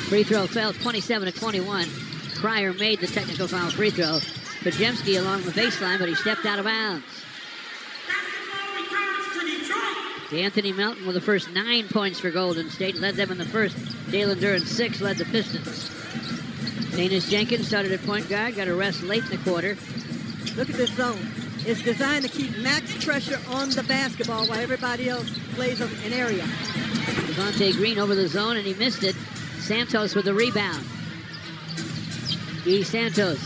Free throw fell 27-21. Cryer made the technical foul free throw. Pajemski along the baseline, but he stepped out of bounds. Anthony Melton with the first 9 points for Golden State. Led them in the first. Jalen Duren 6 led the Pistons. Danis Jenkins started at point guard. Got a rest late in the quarter. Look at this zone. It's designed to keep max pressure on the basketball while everybody else plays an area. Devontae Green over the zone, and he missed it. Santos with the rebound. Santos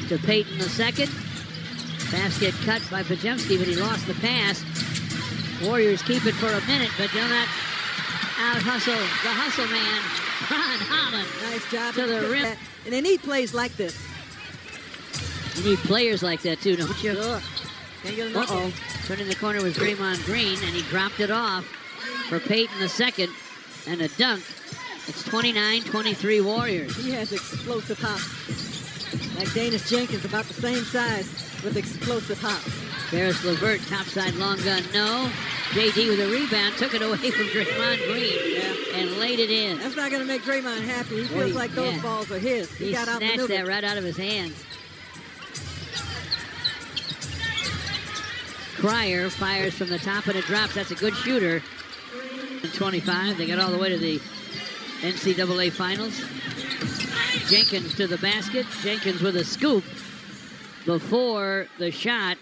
to Payton the second. Basket cut by Pajemski, but he lost the pass. Warriors keep it for a minute, but do not out-hustle the hustle man, Ron Holland. Nice job to the rim. And they need plays like this. You need players like that, too, don't you? Sure. Uh-oh. Turning the corner was Draymond Green, and he dropped it off for Payton the second, and a dunk. It's 29-23 Warriors. He has explosive hops. Like Danis Jenkins, about the same size with explosive hops. Karis LeVert, topside long gun, no. JD with a rebound, took it away from Draymond Green and laid it in. That's not going to make Draymond happy. He feels like those balls are his. He got snatched that right out of his hands. Cryer fires from the top and it drops. That's a good shooter. 25, they got all the way to the NCAA Finals. Jenkins to the basket. Jenkins with a scoop before the shot.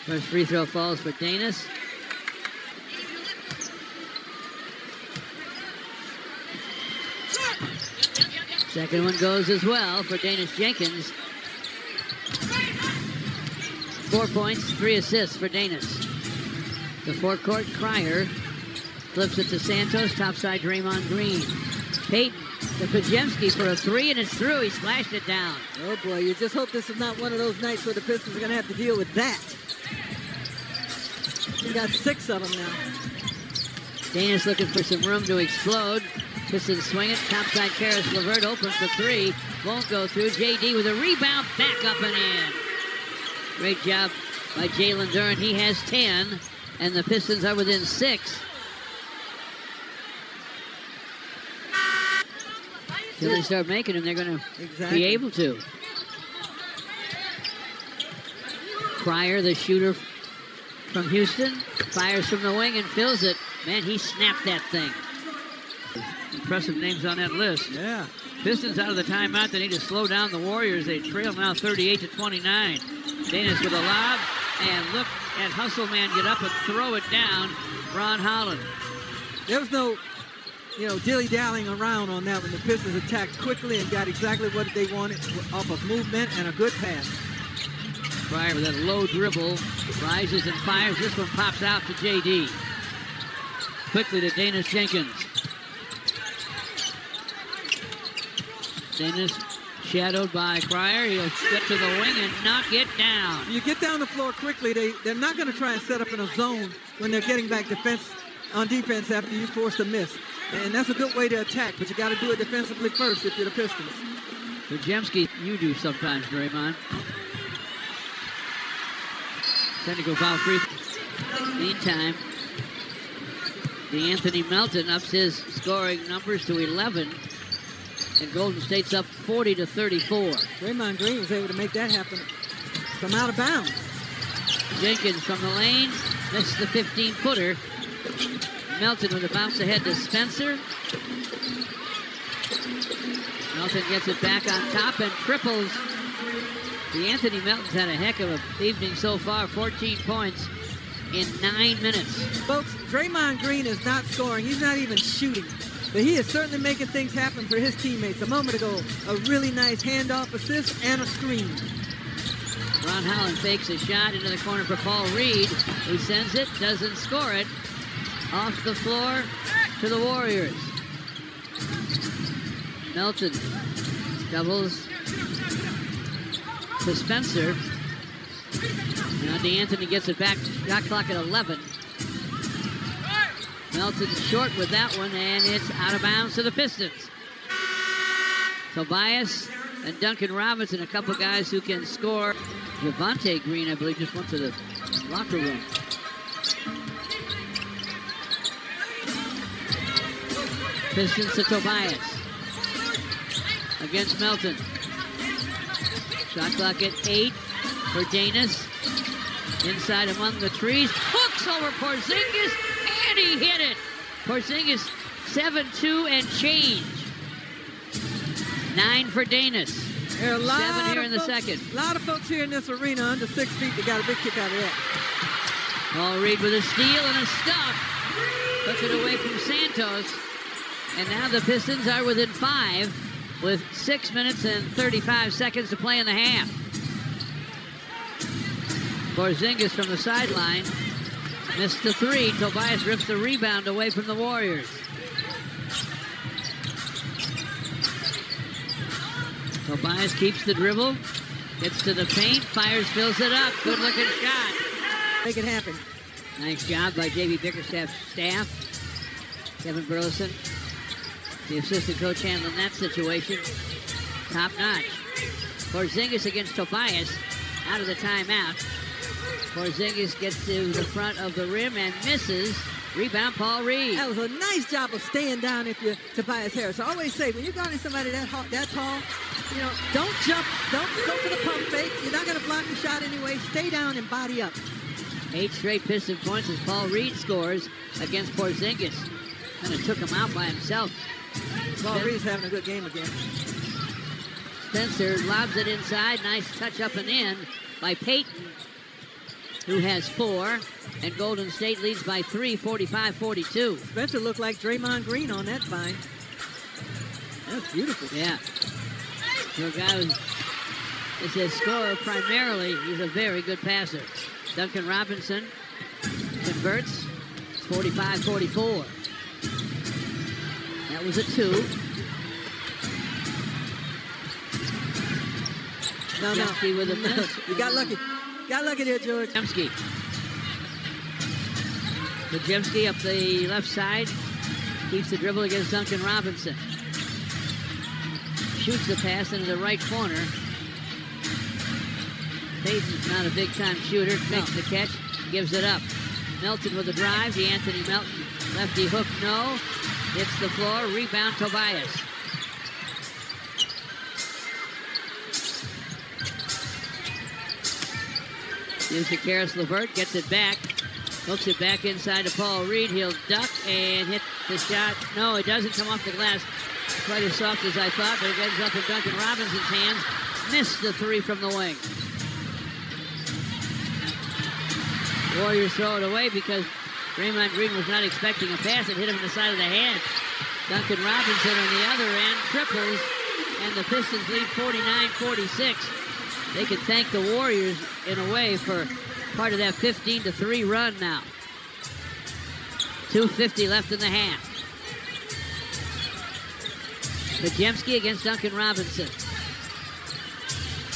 First free throw falls for Danis. Second one goes as well for Danis Jenkins. 4 points, 3 assists for Danis. The forecourt, Cryer flips it to Santos, topside Draymond Green. Payton to Pajemski for a three, and it's through. He splashed it down. Oh boy, you just hope this is not one of those nights where the Pistons are going to have to deal with that. We got 6 of them now. Danis looking for some room to explode. Pistons swing it. Topside Karis LeVert open for 3. Won't go through. JD with a rebound. Back up and in. Great job by Jalen Duren. He has 10, and the Pistons are within 6. Until they start making them, they're going to be able to. Cryer, the shooter from Houston, fires from the wing and fills it. Man, he snapped that thing. Impressive names on that list. Yeah. Pistons out of the timeout. They need to slow down the Warriors. They trail now 38-29. Danis with a lob, and look at Hustle Man get up and throw it down. Ron Holland. There was no, dilly-dallying around on that when the Pistons attacked quickly and got exactly what they wanted off of movement and a good pass. Cryer with that low dribble, rises and fires. This one pops out to JD. Quickly to Danis Jenkins. Danis shadowed by Cryer. He'll get to the wing and knock it down. You get down the floor quickly. They're not going to try and set up in a zone when they're getting back on defense after you force a miss. And that's a good way to attack, but you got to do it defensively first if you're the Pistons. Pajemski, you do sometimes, Draymond. Technical foul free. Meantime, Anthony Melton ups his scoring numbers to 11. And Golden State's up 40-34. Draymond Green was able to make that happen from out of bounds. Jenkins from the lane, missed the 15-footer. Melton with a bounce ahead to Spencer. Melton gets it back on top and triples. Anthony Melton's had a heck of an evening so far. 14 points in 9 minutes. Folks, Draymond Green is not scoring. He's not even shooting. But he is certainly making things happen for his teammates. A moment ago, a really nice handoff assist and a screen. Ron Holland fakes a shot into the corner for Paul Reed, who sends it, doesn't score it. Off the floor to the Warriors. Melton doubles to Spencer. Now DeAnthony gets it back. Shot clock at 11. Melton short with that one, and it's out of bounds to the Pistons. Tobias and Duncan Robinson, a couple guys who can score. Devontae Green, I believe, just went to the locker room. Pistons to Tobias. Against Melton. Shot clock at 8 for Danis. Inside among the trees. Hooks over Porzingis, and he hit it. Porzingis 7-2 and change. 9 for Danis. There are a lot 7 here of in the folks, second. A lot of folks here in this arena under 6 feet that got a big kick out of that. Paul Reed with a steal and a stuff. Puts it away from Santos. And now the Pistons are within 5 with 6 minutes and 35 seconds to play in the half. Porzingis from the sideline missed the 3. Tobias rips the rebound away from the Warriors. Tobias keeps the dribble, gets to the paint, fires, fills it up. Good looking shot. Make it happen. Nice job by J.B. Bickerstaff's staff. Kevin Burleson, the assistant coach handling that situation. Top notch. Porzingis against Tobias out of the timeout. Porzingis gets to the front of the rim and misses. Rebound, Paul Reed. That was a nice job of staying down if you're Tobias Harris. I always say, when you're guarding somebody that tall, you know, don't jump, don't go for the pump fake. You're not going to block the shot anyway. Stay down and body up. 8 straight Piston points as Paul Reed scores against Porzingis. Kind of took him out by himself. Paul Reed's having a good game again. Spencer lobs it inside. Nice touch up and in by Payton, who has 4. And Golden State leads by 3, 45-42. Spencer looked like Draymond Green on that vine. That was beautiful. Yeah. For a guy who is a scorer primarily, he's a very good passer. Duncan Robinson converts. It's 45-44. That was a 2. No. Jemski with a miss. You got lucky. Got lucky there, George. Jemski. Jemski up the left side. Keeps the dribble against Duncan Robinson. Shoots the pass into the right corner. Payton's not a big-time shooter. Makes the catch. Gives it up. Melton with a drive. DeAnthony Melton. Lefty hook, no. Hits the floor. Rebound, Tobias. Gives to Karis LeVert. Gets it back. Hooks it back inside to Paul Reed. He'll duck and hit the shot. No, it doesn't come off the glass quite as soft as I thought, but it ends up in Duncan Robinson's hands. Missed the 3 from the wing. Warriors throw it away because Draymond Green was not expecting a pass. It hit him in the side of the head. Duncan Robinson on the other end triples, and the Pistons lead 49-46. They could thank the Warriors in a way for part of that 15-3 run now. 2:50 left in the half. Podziemski against Duncan Robinson.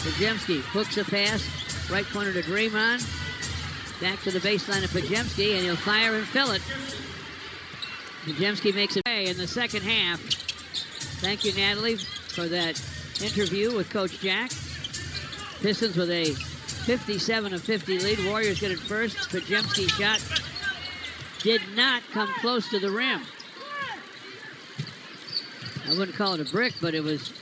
Podziemski hooks a pass, right corner to Draymond. Back to the baseline of Podziemski, and he'll fire and fill it. Podziemski makes it in the second half. Thank you, Natalie, for that interview with Coach Jack. Pistons with a 57-50 lead. Warriors get it first. Podziemski shot did not come close to the rim. I wouldn't call it a brick, but it was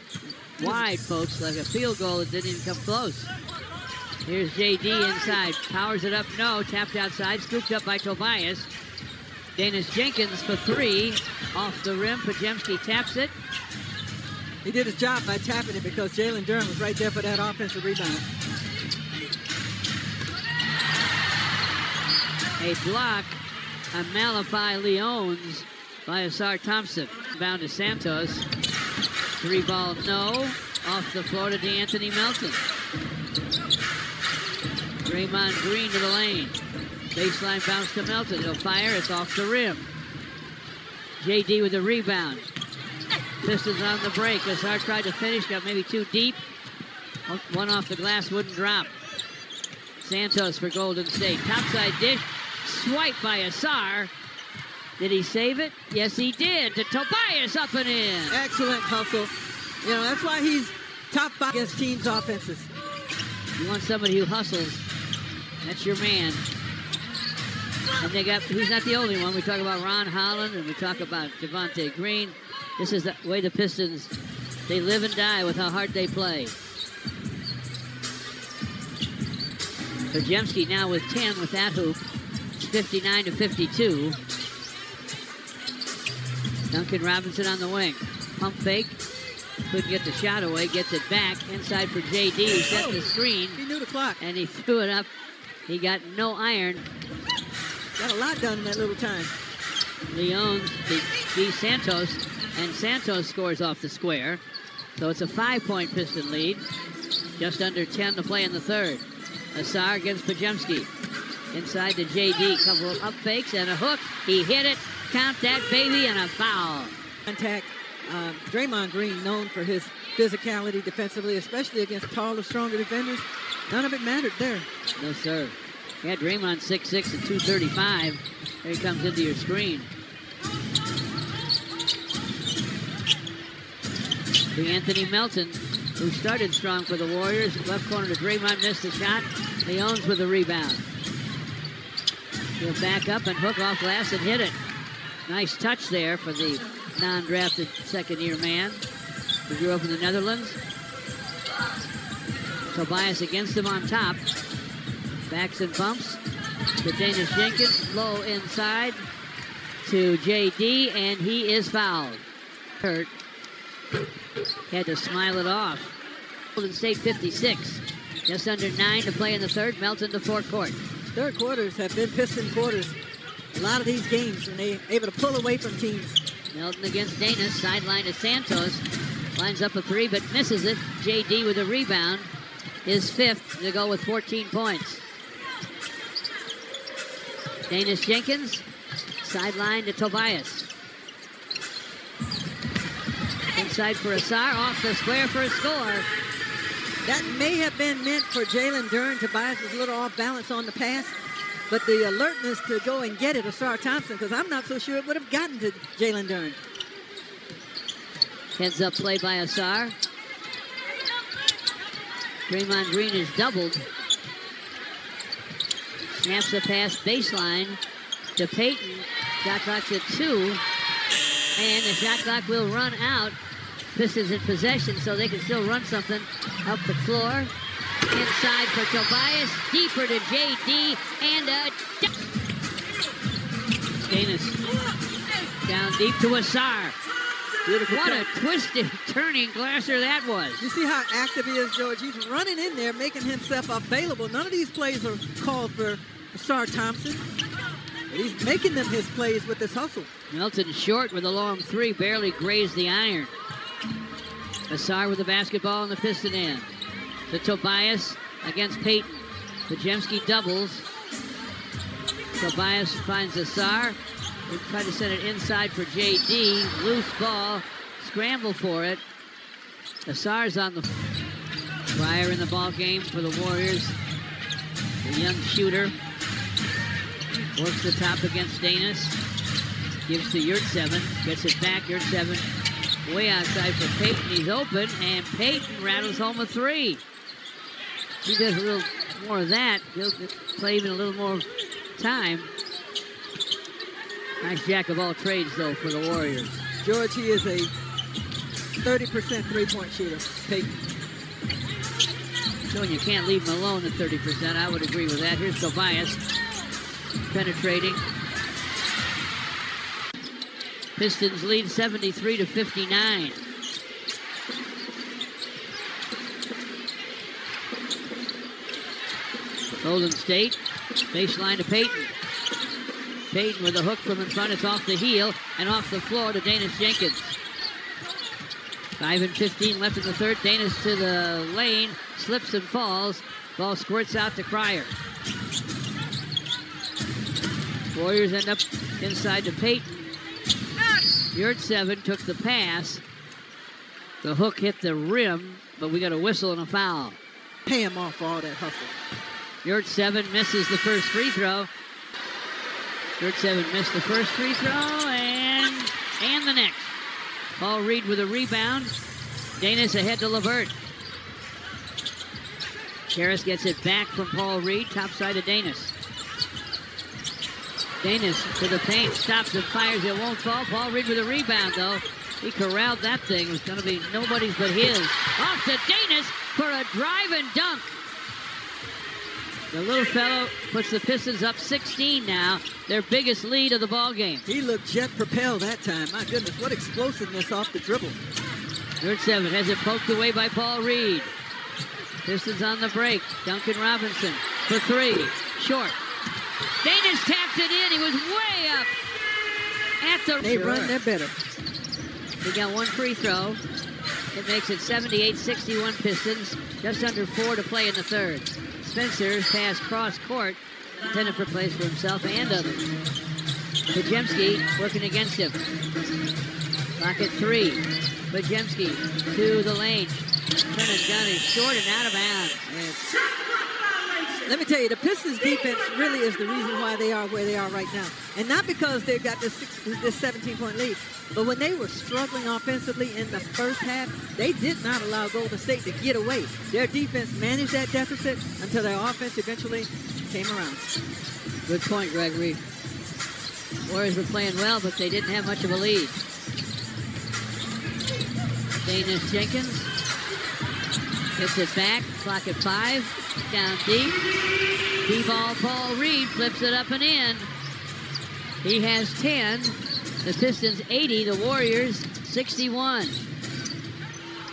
wide, folks, like a field goal that didn't even come close. Here's JD inside. Powers it up, no. Tapped outside, scooped up by Tobias. Danis Jenkins for 3. Off the rim, Podziemski taps it. He did his job by tapping it because Jalen Durham was right there for that offensive rebound. A block on Malachi Leones by Asar Thompson. Bound to Santos. 3 ball, no. Off the floor to DeAnthony Melton. Draymond Green to the lane. Baseline bounce to Melton. He'll fire. It's off the rim. JD with the rebound. Pistons on the break. Asar tried to finish. Got maybe too deep. One off the glass. Wouldn't drop. Santos for Golden State. Topside dish. Swipe by Asar. Did he save it? Yes, he did. To Tobias, up and in. Excellent hustle. You know, that's why he's top 5 against teams' offenses. You want somebody who hustles. That's your man. And he's not the only one. We talk about Ron Holland and we talk about Javonte Green. This is the way the Pistons, they live and die with how hard they play. Pajemski now with 10 with that hoop. It's 59-52. Duncan Robinson on the wing. Pump fake. Couldn't get the shot away. Gets it back. Inside for JD. He set the screen. He knew the clock. And he threw it up. He got no iron. Got a lot done in that little time. Leones beat Santos. And Santos scores off the square. So it's a 5-point Piston lead. Just under 10 to play in the third. Asar against Pajemski. Inside to JD. Couple of up fakes and a hook. He hit it. Count that baby and a foul. Contact. Draymond Green, known for his physicality defensively, especially against taller, stronger defenders. None of it mattered there. No, sir. Yeah, Draymond 6'6" and 235. There he comes into your screen. To Anthony Melton, who started strong for the Warriors. Left corner to Draymond, missed the shot. Leones with the rebound. He'll back up and hook off glass and hit it. Nice touch there for the non-drafted second-year man who grew up in the Netherlands. Tobias against him on top. Backs and bumps to Danish Jenkins. Low inside to JD, and he is fouled. Hurt. Had to smile it off. Golden State 56. Just under 9 to play in the third. Melton to forecourt. Third quarters have been Piston quarters. A lot of these games, and they're able to pull away from teams. Melton against Danis. Sideline to Santos. Lines up a three, but misses it. JD with a rebound. His fifth to go with 14 points. Danish Jenkins. Sideline to Tobias. Inside for Asar. Off the square for a score. That may have been meant for Jalen Duren. Tobias was a little off balance on the pass. But the alertness to go and get it, Asar Thompson, because I'm not so sure it would have gotten to Jalen Duren. Heads up play by Asar. Draymond Green is doubled. Snaps the pass baseline to Payton. Shot clock's at 2. And the shot clock will run out. Pistons in possession, so they can still run something up the floor. Inside for Tobias, deeper to JD, and a Danis down deep to Asar. Beautiful. What a twisted, turning Glasser that was. You see how active he is, George? He's running in there, making himself available. None of these plays are called for Asar Thompson. He's making them his plays with this hustle. Melton short with a long three, barely grazed the iron. Asar with the basketball in the Piston end. To Tobias against Payton. Pajemski doubles. Tobias finds Asar. They try to send it inside for JD. Loose ball. Scramble for it. Asar's on the Fryer in the ball game for the Warriors. The young shooter. Works the top against Danis. Gives to Yurtseven. Gets it back. Yurtseven way outside for Payton. He's open, and Payton rattles home a three. He does a little more of that. He'll play even a little more time. Nice jack of all trades, though, for the Warriors. George, he is a 30% three-point shooter, Payton. Showing you can't leave him alone at 30%. I would agree with that. Here's Tobias penetrating. Pistons lead 73-59. Golden State, baseline to Payton. Payton with a hook from in front. It's off the heel and off the floor to Danish Jenkins. 5:15 left in the third. Danis to the lane, slips and falls. Ball squirts out to Cryer. Warriors end up inside to Payton. Yurtseven took the pass. The hook hit the rim, but we got a whistle and a foul. Pay him off for all that hustle. Yurtseven misses the first free throw. Yurtseven missed the first free throw and the next. Paul Reed with a rebound. Danis ahead to LeVert. Harris gets it back from Paul Reed. Top side to Danis. Danis to the paint. Stops and fires. It won't fall. Paul Reed with a rebound, though. He corralled that thing. It was going to be nobody's but his. Off to Danis for a drive and dunk. The little fellow puts the Pistons up 16 now, their biggest lead of the ball game. He looked jet propelled that time. My goodness, what explosiveness off the dribble. Third 7 has it poked away by Paul Reed. Pistons on the break. Duncan Robinson for 3. Short. Danis tapped it in. He was way up at the... They run, they're better. He got one free throw. It makes it 78-61 Pistons. Just under 4 to play in the third. Spencer pass cross court, intended for plays for himself and others. Pajemski working against him. Clock at 3. Pajemski to the lane. Turn and gun is short and out of bounds. Let me tell you, the Pistons defense really is the reason why they are where they are right now. And not because they've got this 17-point lead, but when they were struggling offensively in the first half, they did not allow Golden State to get away. Their defense managed that deficit until their offense eventually came around. Good point, Gregory. Warriors were playing well, but they didn't have much of a lead. Danis Jenkins gets it back. Clock at 5. Down deep. D-ball, Paul Reed flips it up and in. He has 10. The Pistons 80. The Warriors 61.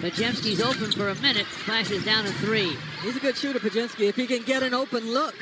Pajemski's open for a minute. Flashes down a 3. He's a good shooter, Pajemski. If he can get an open look,